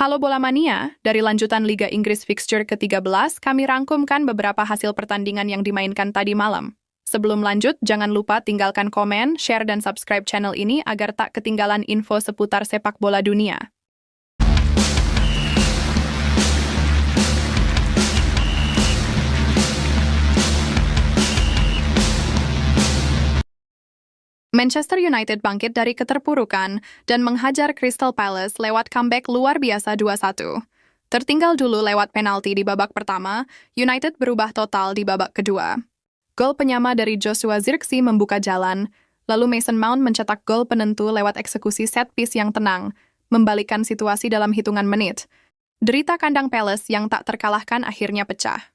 Halo Bola Mania, dari lanjutan Liga Inggris fixture ke-13, kami rangkumkan beberapa hasil pertandingan yang dimainkan tadi malam. Sebelum lanjut, jangan lupa tinggalkan komen, share, dan subscribe channel ini agar tak ketinggalan info seputar sepak bola dunia. Manchester United bangkit dari keterpurukan dan menghajar Crystal Palace lewat comeback luar biasa 2-1. Tertinggal dulu lewat penalti di babak pertama, United berubah total di babak kedua. Gol penyama dari Joshua Zirkzee membuka jalan, lalu Mason Mount mencetak gol penentu lewat eksekusi set piece yang tenang, membalikkan situasi dalam hitungan menit. Derita kandang Palace yang tak terkalahkan akhirnya pecah.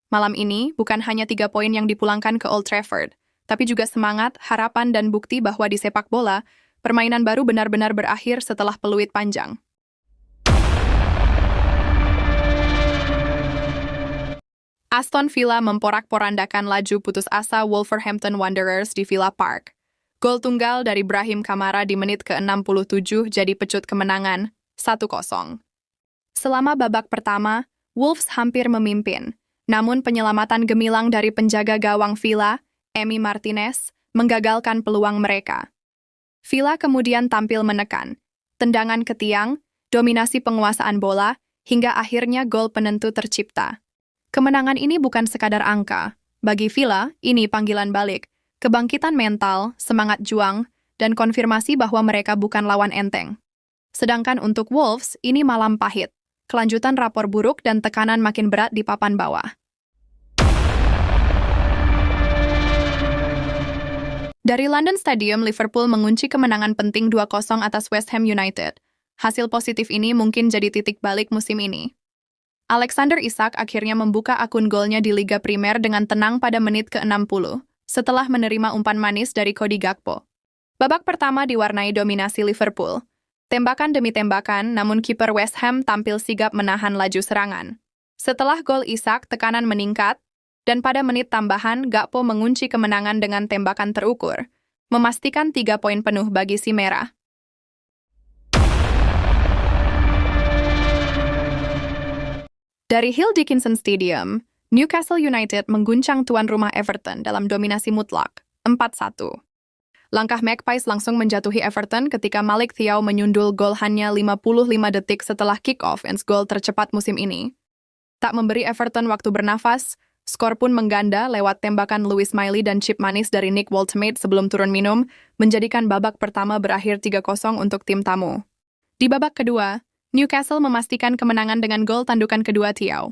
Malam ini bukan hanya 3 poin yang dipulangkan ke Old Trafford, tapi juga semangat, harapan, dan bukti bahwa di sepak bola, permainan baru benar-benar berakhir setelah peluit panjang. Aston Villa memporak-porandakan laju putus asa Wolverhampton Wanderers di Villa Park. Gol tunggal dari Brahim Kamara di menit ke-67 jadi pecut kemenangan, 1-0. Selama babak pertama, Wolves hampir memimpin, namun penyelamatan gemilang dari penjaga gawang Villa, Emi Martinez, menggagalkan peluang mereka. Villa kemudian tampil menekan, tendangan ke tiang, dominasi penguasaan bola, hingga akhirnya gol penentu tercipta. Kemenangan ini bukan sekadar angka. Bagi Villa, ini panggilan balik, kebangkitan mental, semangat juang, dan konfirmasi bahwa mereka bukan lawan enteng. Sedangkan untuk Wolves, ini malam pahit, kelanjutan rapor buruk dan tekanan makin berat di papan bawah. Dari London Stadium, Liverpool mengunci kemenangan penting 2-0 atas West Ham United. Hasil positif ini mungkin jadi titik balik musim ini. Alexander Isak akhirnya membuka akun golnya di Liga Primer dengan tenang pada menit ke-60, setelah menerima umpan manis dari Cody Gakpo. Babak pertama diwarnai dominasi Liverpool. Tembakan demi tembakan, namun kiper West Ham tampil sigap menahan laju serangan. Setelah gol Isak, tekanan meningkat, dan pada menit tambahan, Gakpo mengunci kemenangan dengan tembakan terukur, memastikan 3 poin penuh bagi si merah. Dari Hill Dickinson Stadium, Newcastle United mengguncang tuan rumah Everton dalam dominasi mutlak, 4-1. Langkah Magpies langsung menjatuhi Everton ketika Malik Thiaw menyundul gol hanya 55 detik setelah kick-off and gol tercepat musim ini. Tak memberi Everton waktu bernafas, skor pun mengganda lewat tembakan Lewis Miley dan chip manis dari Nick Woltemade sebelum turun minum, menjadikan babak pertama berakhir 3-0 untuk tim tamu. Di babak kedua, Newcastle memastikan kemenangan dengan gol tandukan kedua Thiaw.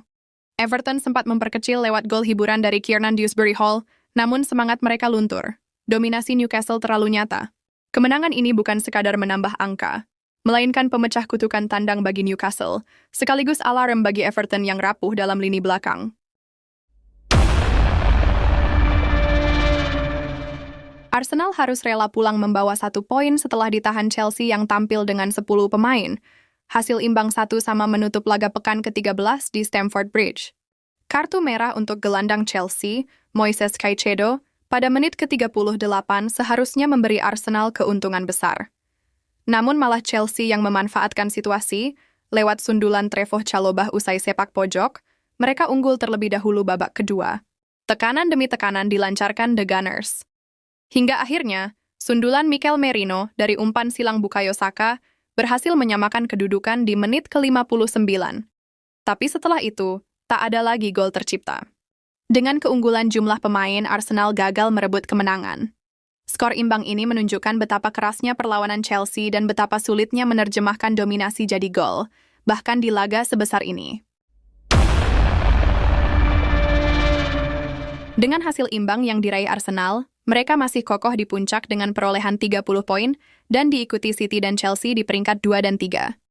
Everton sempat memperkecil lewat gol hiburan dari Kiernan Dewsbury-Hall, namun semangat mereka luntur. Dominasi Newcastle terlalu nyata. Kemenangan ini bukan sekadar menambah angka, melainkan pemecah kutukan tandang bagi Newcastle, sekaligus alarm bagi Everton yang rapuh dalam lini belakang. Arsenal harus rela pulang membawa 1 poin setelah ditahan Chelsea yang tampil dengan 10 pemain. Hasil imbang 1 sama menutup laga pekan ke-13 di Stamford Bridge. Kartu merah untuk gelandang Chelsea, Moises Caicedo, pada menit ke-38 seharusnya memberi Arsenal keuntungan besar. Namun malah Chelsea yang memanfaatkan situasi, lewat sundulan Trevoh Chalobah usai sepak pojok, mereka unggul terlebih dahulu babak kedua. Tekanan demi tekanan dilancarkan The Gunners. Hingga akhirnya, sundulan Mikel Merino dari umpan silang Bukayo Saka berhasil menyamakan kedudukan di menit ke-59. Tapi setelah itu, tak ada lagi gol tercipta. Dengan keunggulan jumlah pemain, Arsenal gagal merebut kemenangan. Skor imbang ini menunjukkan betapa kerasnya perlawanan Chelsea dan betapa sulitnya menerjemahkan dominasi jadi gol, bahkan di laga sebesar ini. Dengan hasil imbang yang diraih Arsenal, mereka masih kokoh di puncak dengan perolehan 30 poin dan diikuti City dan Chelsea di peringkat 2 dan 3.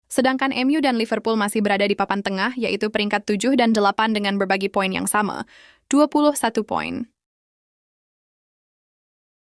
Sedangkan MU dan Liverpool masih berada di papan tengah, yaitu peringkat 7 dan 8 dengan berbagi poin yang sama, 21 poin.